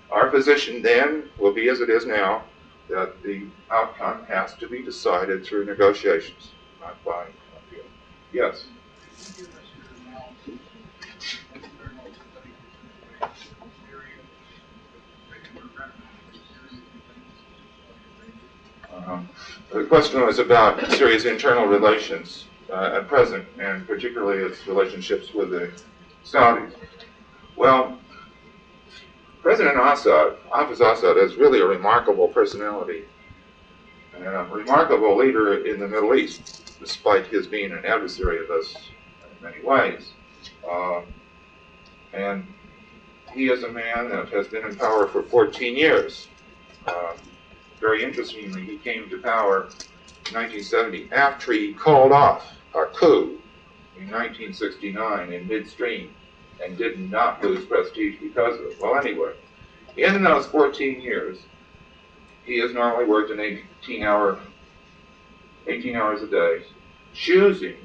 our position then will be as it is now, that the outcome has to be decided through negotiations, not by appeal. Yes? The question was about Syria's internal relations at present, and particularly its relationships with the Saudis. Well, President Assad, Hafiz Assad, is really a remarkable personality and a remarkable leader in the Middle East, despite his being an adversary of us in many ways. And he is a man that has been in power for 14 years. Very interestingly, he came to power in 1970 after he called off a coup in 1969 in midstream and did not lose prestige because of it. Well, anyway, in those 14 years, he has normally worked an 18 hours a day, choosing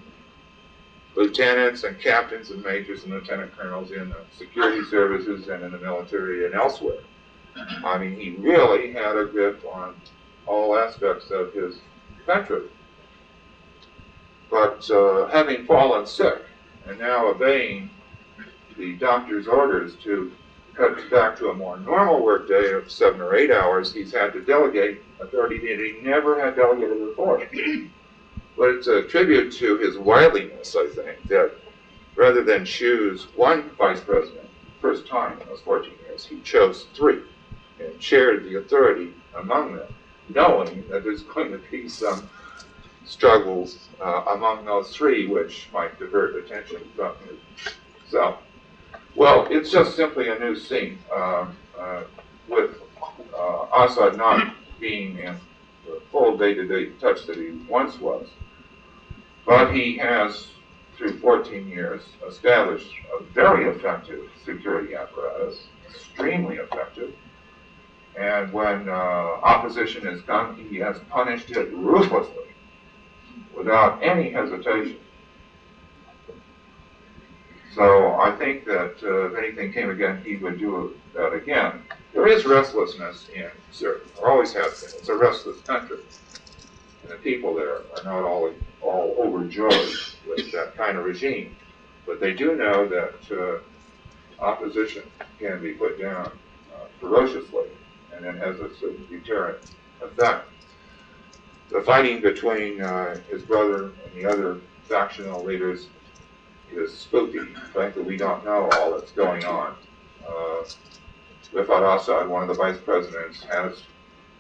lieutenants and captains and majors and lieutenant colonels in the security services and in the military and elsewhere. I mean, he really had a grip on all aspects of his country. But having fallen sick and now obeying the doctor's orders to cut back to a more normal workday of 7 or 8 hours, he's had to delegate authority that he never had delegated before. But it's a tribute to his wiliness, I think, that rather than choose one vice president, first time in those 14 years, he chose 3 and shared the authority among them, knowing that there's going to be some struggles among those 3 which might divert attention from himself. Well, it's just simply a new scene with Assad not being in the full day-to-day touch that he once was. But he has, through 14 years, established a very effective security apparatus, extremely effective. And when opposition has come, he has punished it ruthlessly, without any hesitation. So I think that if anything came again, he would do that again. There is restlessness in Syria. There always has been. It's a restless country. And the people there are not all overjoyed with that kind of regime. But they do know that opposition can be put down ferociously, and it has a certain deterrent effect. The fighting between his brother and the other factional leaders is spooky. Frankly, we don't know all that's going on. Rifat Assad, one of the vice presidents, has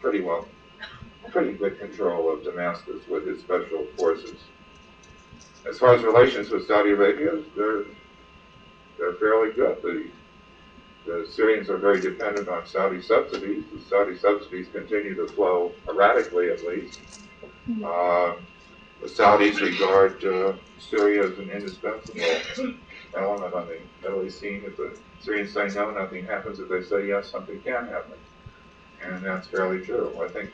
pretty good control of Damascus with his special forces. As far as relations with Saudi Arabia, they're fairly good. The Syrians are very dependent on Saudi subsidies. The Saudi subsidies continue to flow erratically, at least. The Saudis regard Syria as an indispensable element on the Middle East scene. If the Syrians say no, nothing happens. If they say yes, something can happen. And that's fairly true. I think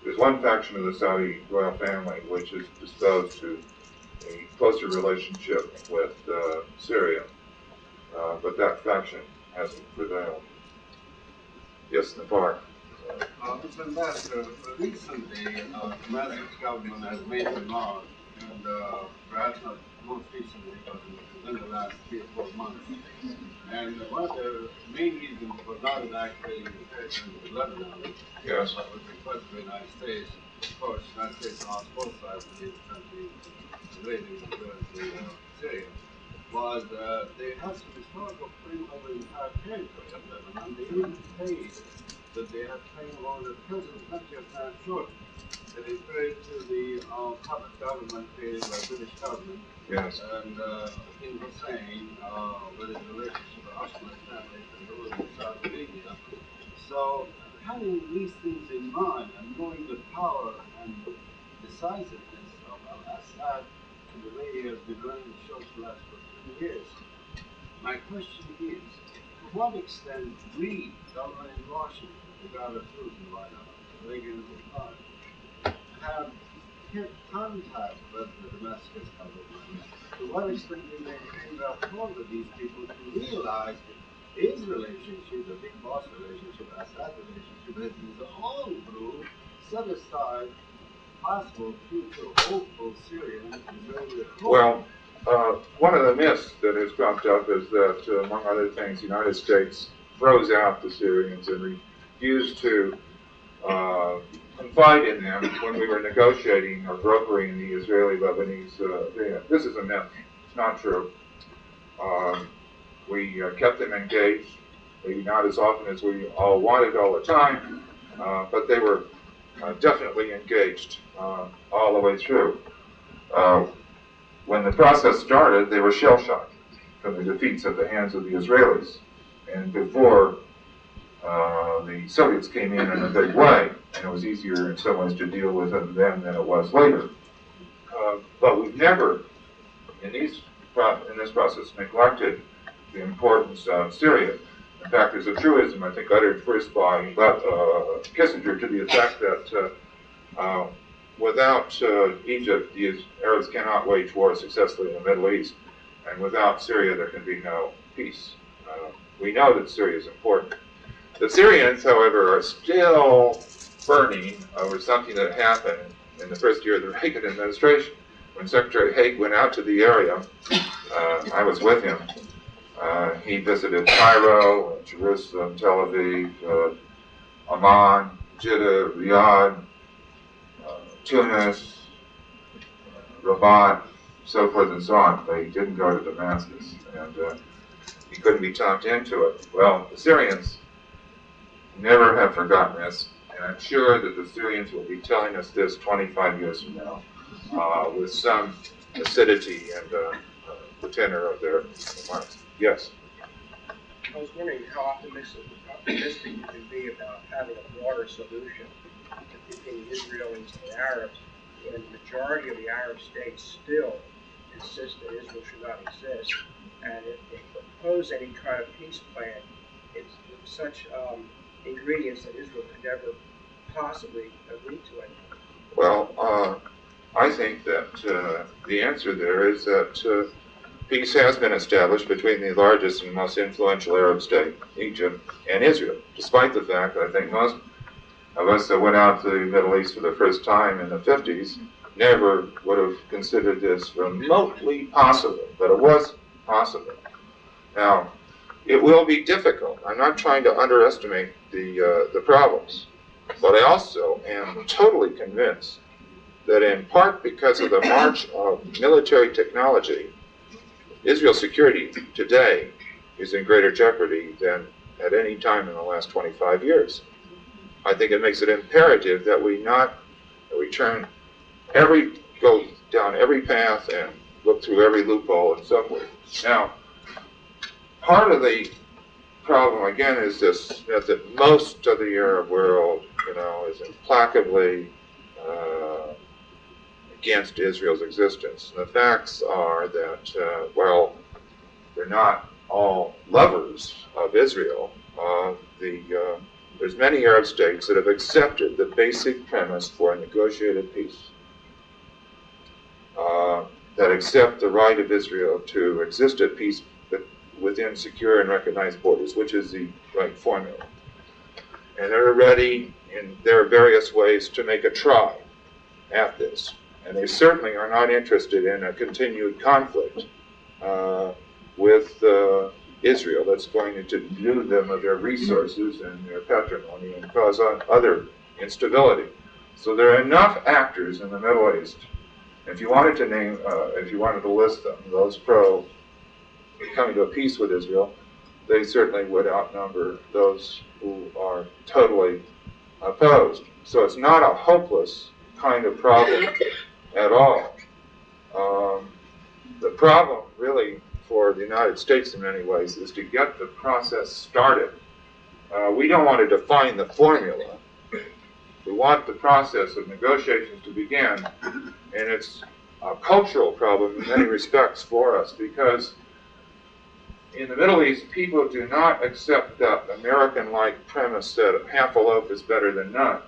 there's one faction of the Saudi royal family which is disposed to a closer relationship with Syria, but that faction hasn't prevailed. Yes, Nafar. Mr. Ambassador, recently, Damascus government has made a law, and perhaps not most recently, but within the last 3 or 4 months. And one of the main reasons for not enacting the tension with Lebanon, Yes. with the request of the United States, of course, the United States on both sides of the country relating to Syria, was they had some historical claim over the entire territory of Lebanon. They even paid that they had claim over the present country of San Jordan. That referred to the puppet government created by the British government. Yes. And King Hussein, with his relationship with Ottoman family and the rule of Saudi Arabia. So, having these things in mind and knowing the power and decisiveness of Assad and the way he has been running the show for the last 15 years, my question is, to what extent we, government in Washington, regardless of who's in the White House, Reagan or Bush, have kept contact with the Damascus government? To what extent do they maintain rapport with these people to realize his relationship, the big boss relationship, Assad's relationship, with his own group, set aside possible future hopeful Syrian Israeli accord? Well, one of the myths that has cropped up is that, among other things, the United States froze out the Syrians and refused to confide in them when we were negotiating or brokering the Israeli-Lebanese agreement. This is a myth. It's not true. We kept them engaged, maybe not as often as we all wanted all the time, but they were definitely engaged all the way through. When the process started, they were shell-shocked from the defeats at the hands of the Israelis. And before the Soviets came in a big way, and it was easier in some ways to deal with them then than it was later. But we've never, in this process, neglected the importance of Syria. In fact, there's a truism, I think, uttered first by Kissinger to the effect that without Egypt, the Arabs cannot wage war successfully in the Middle East, and without Syria, there can be no peace. We know that Syria is important. The Syrians, however, are still burning over something that happened in the first year of the Reagan administration. When Secretary Haig went out to the area, I was with him. He visited Cairo, Jerusalem, Tel Aviv, Amman, Jeddah, Riyadh, Tunis, Rabat, so forth and so on. But he didn't go to Damascus, and he couldn't be talked into it. Well, the Syrians never have forgotten this, and I'm sure that the Syrians will be telling us this 25 years from now with some acidity and the tenor of their remarks. Yes? I was wondering how optimistic you can be about having a broader solution between Israel and the Arabs, when the majority of the Arab states still insist that Israel should not exist, and if they propose any kind of peace plan, it's such ingredients that Israel could never possibly agree to it. Well, I think that the answer there is that peace has been established between the largest and most influential Arab state, Egypt, and Israel, despite the fact that I think most of us that went out to the Middle East for the first time in the 50s never would have considered this remotely possible, but it was possible. Now, it will be difficult. I'm not trying to underestimate the problems, but I also am totally convinced that in part because of the march of military technology, Israel's security today is in greater jeopardy than at any time in the last 25 years. I think it makes it imperative that we go down every path and look through every loophole and so forth. Now, part of the problem again is this: that most of the Arab world, is implacably against Israel's existence. And the facts are that while they're not all lovers of Israel, there's many Arab states that have accepted the basic premise for a negotiated peace, that accept the right of Israel to exist at peace within secure and recognized borders, which is the right formula. And they're ready in their various ways to make a try at this. And they certainly are not interested in a continued conflict with Israel that's going to denude them of their resources and their patrimony and cause other instability. So there are enough actors in the Middle East. If you wanted to list them, those pro coming to a peace with Israel, they certainly would outnumber those who are totally opposed. So it's not a hopeless kind of problem at all. The problem really for the United States in many ways is to get the process started. We don't want to define the formula. We want the process of negotiations to begin, and it's a cultural problem in many respects for us, because in the Middle East, people do not accept that American-like premise that half a loaf is better than none.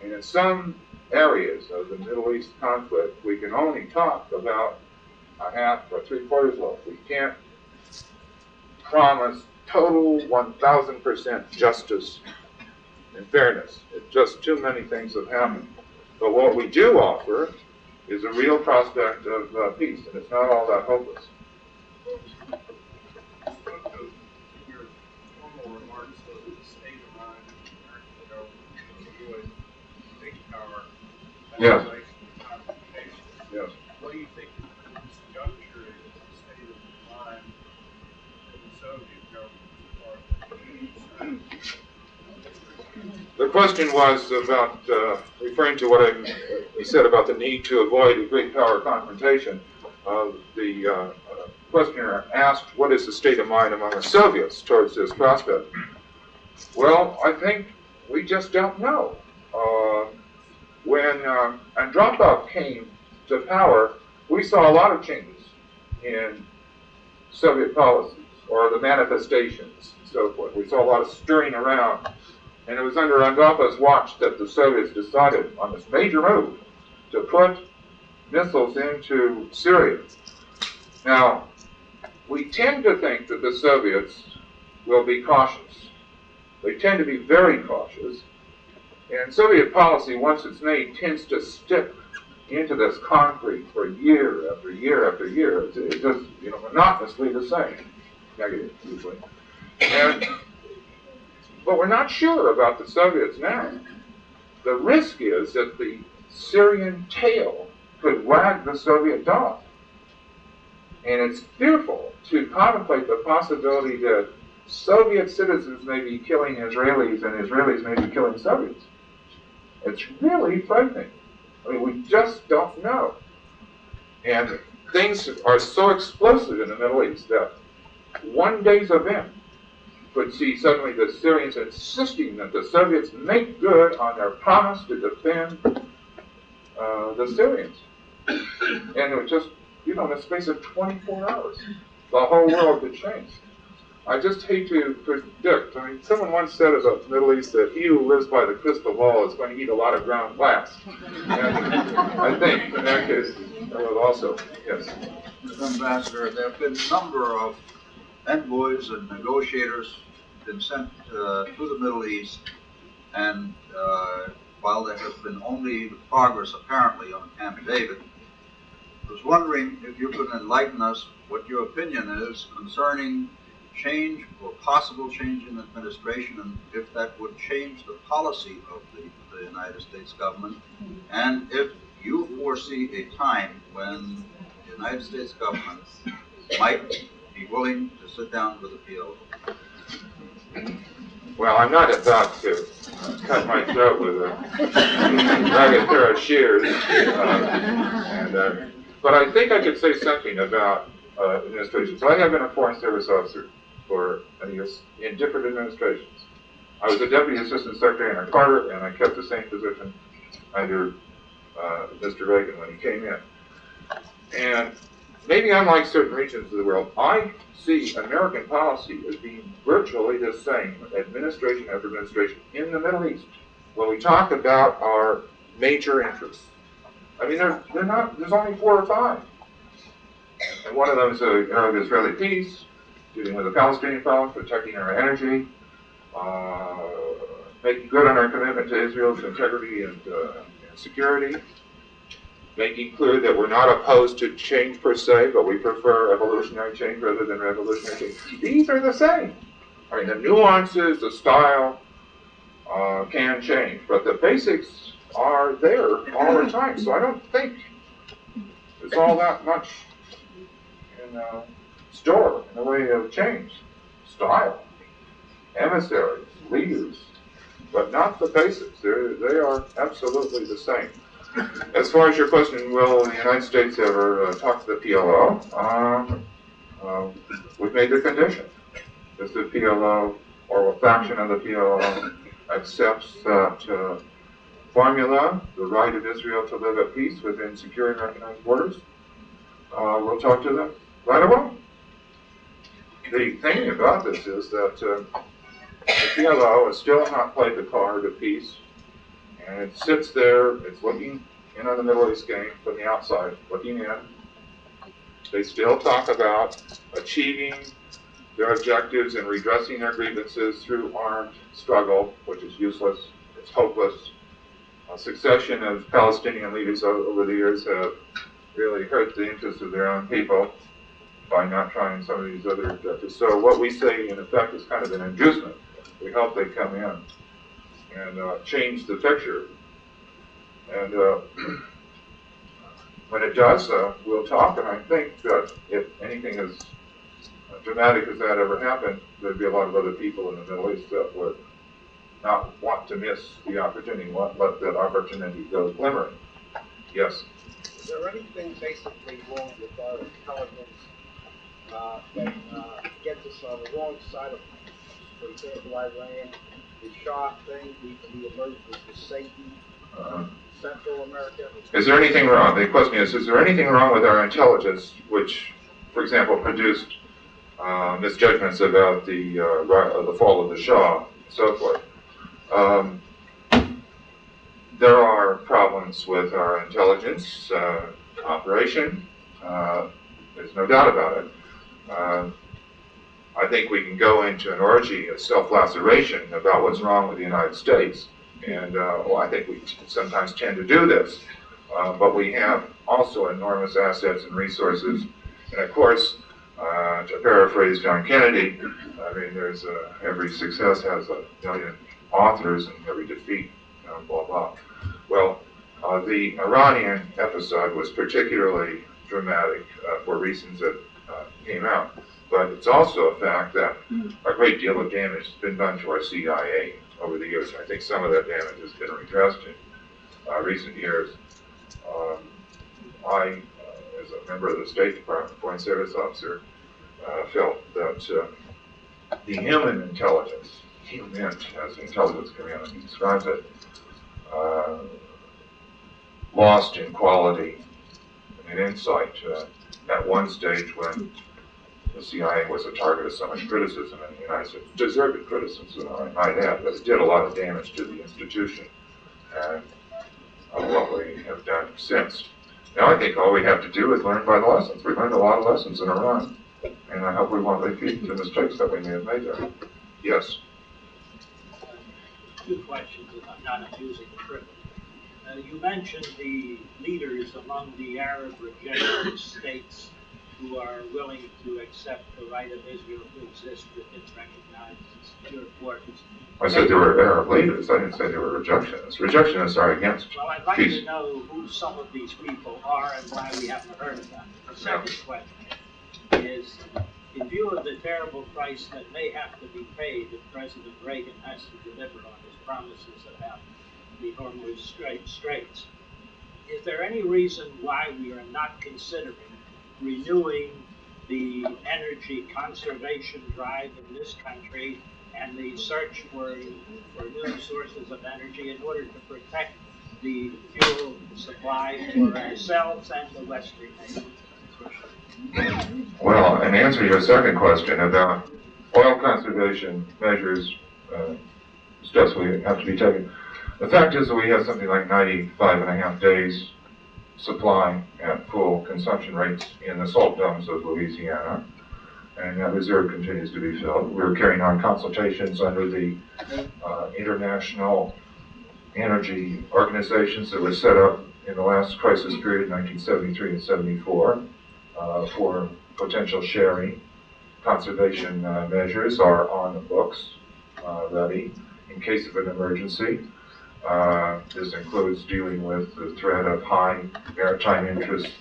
And in some areas of the Middle East conflict, we can only talk about a half or three-quarters loaf. We can't promise total 1,000% justice and fairness. It's just too many things have happened. But what we do offer is a real prospect of peace, and it's not all that hopeless. Your formal remarks of the state of mind of the U.S. big power. Yes. Yes. What do you think at this juncture is the state of mind of the Soviet government? The question was about referring to what he said about the need to avoid a great power confrontation. The questioner asked, what is the state of mind among the Soviets towards this prospect? Well, I think we just don't know. When Andropov came to power, we saw a lot of changes in Soviet policies, or the manifestations and so forth. We saw a lot of stirring around. And it was under Andropov's watch that the Soviets decided on this major move to put missiles into Syria. Now, we tend to think that the Soviets will be cautious. They tend to be very cautious. And Soviet policy, once it's made, tends to stick into this conflict for year after year after year. It's just, monotonously the same, negative usually. But we're not sure about the Soviets now. The risk is that the Syrian tail could wag the Soviet dog. And it's fearful to contemplate the possibility that Soviet citizens may be killing Israelis and Israelis may be killing Soviets. It's really frightening. I mean, we just don't know. And things are so explosive in the Middle East that one day's event could see suddenly the Syrians insisting that the Soviets make good on their promise to defend the Syrians. And it would just, in the space of 24 hours, the whole world could change. I just hate to predict. I mean, someone once said about the Middle East that he who lives by the crystal ball is going to eat a lot of ground glass. And I think in that case, that would also, yes. Mr. Ambassador, there have been a number of envoys and negotiators been sent to the Middle East, and while there has been only progress apparently on Camp David, I was wondering if you could enlighten us what your opinion is concerning change or possible change in administration, and if that would change the policy of the United States government, and if you foresee a time when the United States government might be willing to sit down with the PLO. Well, I'm not about to cut my throat with a ragged pair of shears, but I think I could say something about administration. So I have been a Foreign Service officer for years in different administrations. I was a Deputy Assistant Secretary under Carter, and I kept the same position under Mr. Reagan when he came in. And maybe unlike certain regions of the world, I see American policy as being virtually the same, administration after administration, in the Middle East. When we talk about our major interests, I mean, there's only 4 or 5. And one of them is the Israeli peace, dealing with the Palestinian problem, protecting our energy, making good on our commitment to Israel's integrity and security, making clear that we're not opposed to change per se, but we prefer evolutionary change rather than revolutionary change. These are the same. I mean, the nuances, the style can change, but the basics are there all the time. So I don't think there's all that much in store in the way of change. Style, emissaries, leaders, but not the basics. They are absolutely the same. As far as your question, will the United States ever talk to the PLO? We've made the condition. If the PLO or a faction of the PLO accepts that formula, the right of Israel to live at peace within secure and recognized borders, we'll talk to them right away. The thing about this is that the PLO has still not played the card of peace. And it sits there, it's looking in on the Middle East game from the outside, looking in. They still talk about achieving their objectives and redressing their grievances through armed struggle, which is useless, it's hopeless. A succession of Palestinian leaders over the years have really hurt the interests of their own people by not trying some of these other objectives. So what we say, in effect, is kind of an inducement. We hope they come in and change the picture. And when it does, we'll talk, and I think that if anything as dramatic as that ever happened, there'd be a lot of other people in the Middle East that would not want to miss the opportunity, let that opportunity go glimmering. Yes? Is there anything basically wrong with our intelligence that gets us on the wrong side of, for example, Iran? The Shah thing, we emerged with the Satan, Central America. Is there anything wrong? The question is there anything wrong with our intelligence, which, for example, produced misjudgments about the fall of the Shah and so forth? There are problems with our intelligence operation. There's no doubt about it. I think we can go into an orgy of self-laceration about what's wrong with the United States, and I think we sometimes tend to do this. but we have also enormous assets and resources. And of course, to paraphrase John Kennedy, I mean, there's every success has a million authors and every defeat, blah, blah. Well, the Iranian episode was particularly dramatic for reasons that came out. But it's also a fact that a great deal of damage has been done to our CIA over the years. I think some of that damage has been redressed in recent years. I, as a member of the State Department, Foreign Service officer, felt that the human intelligence, human as the intelligence community describes it, lost in quality and insight at one stage when the CIA was a target of so much criticism in the United States. Deserved criticism, I might add, but it did a lot of damage to the institution and what we have done since. Now I think all we have to do is learn by the lessons. We learned a lot of lessons in Iran, and I hope we won't repeat the mistakes that we may have made there. Yes? Two questions, if I'm not abusing the privilege. You mentioned the leaders among the Arab rejected states who are willing to accept the right of Israel to exist within recognized secure borders. I said there were Arab leaders. I didn't say they were rejectionists. Rejectionists are against peace. Well, I'd like to know who some of these people are and why we haven't heard of them. The second question is, in view of the terrible price that may have to be paid if President Reagan has to deliver on his promises about the Hormuz Straits, is there any reason why we are not considering renewing the energy conservation drive in this country and the search for new sources of energy in order to protect the fuel supply for ourselves and the Western nations? Well, in answer to your second question about oil conservation measures, steps we have to be taken, the fact is that we have something like 95.5 days supply at full consumption rates in the salt domes of Louisiana, and that reserve continues to be filled. We're carrying on consultations under the International Energy Organizations that was set up in the last crisis period, 1973 and 74, for potential sharing. Conservation measures are on the books, ready in case of an emergency. This includes dealing with the threat of high maritime interest,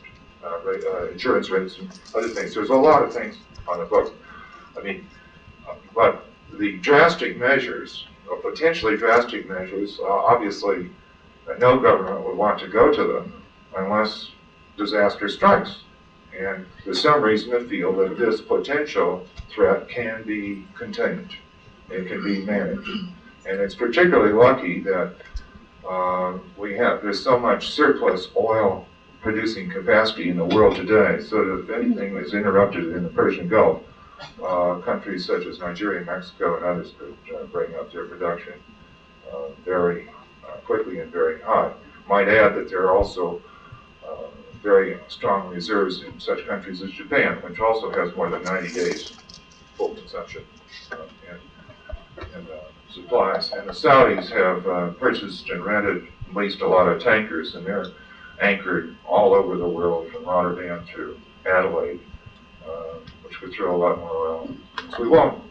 insurance rates, and other things. There's a lot of things on the books. I mean, but the drastic measures, or potentially drastic measures, obviously no government would want to go to them unless disaster strikes. And there's some reason to feel that this potential threat can be contained. It can be managed. And it's particularly lucky that there's so much surplus oil producing capacity in the world today, so that if anything is interrupted in the Persian Gulf, countries such as Nigeria, Mexico, and others could bring up their production very quickly and very high. Might add that there are also very strong reserves in such countries as Japan, which also has more than 90 days full consumption and supplies. And the Saudis have purchased and rented and leased a lot of tankers, and they're anchored all over the world from Rotterdam to Adelaide, which would throw a lot more oil. So we won't,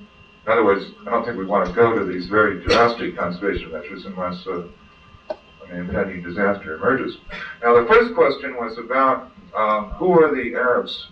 in other words, I don't think we want to go to these very drastic conservation measures unless an impending disaster emerges. Now the first question was about who are the Arabs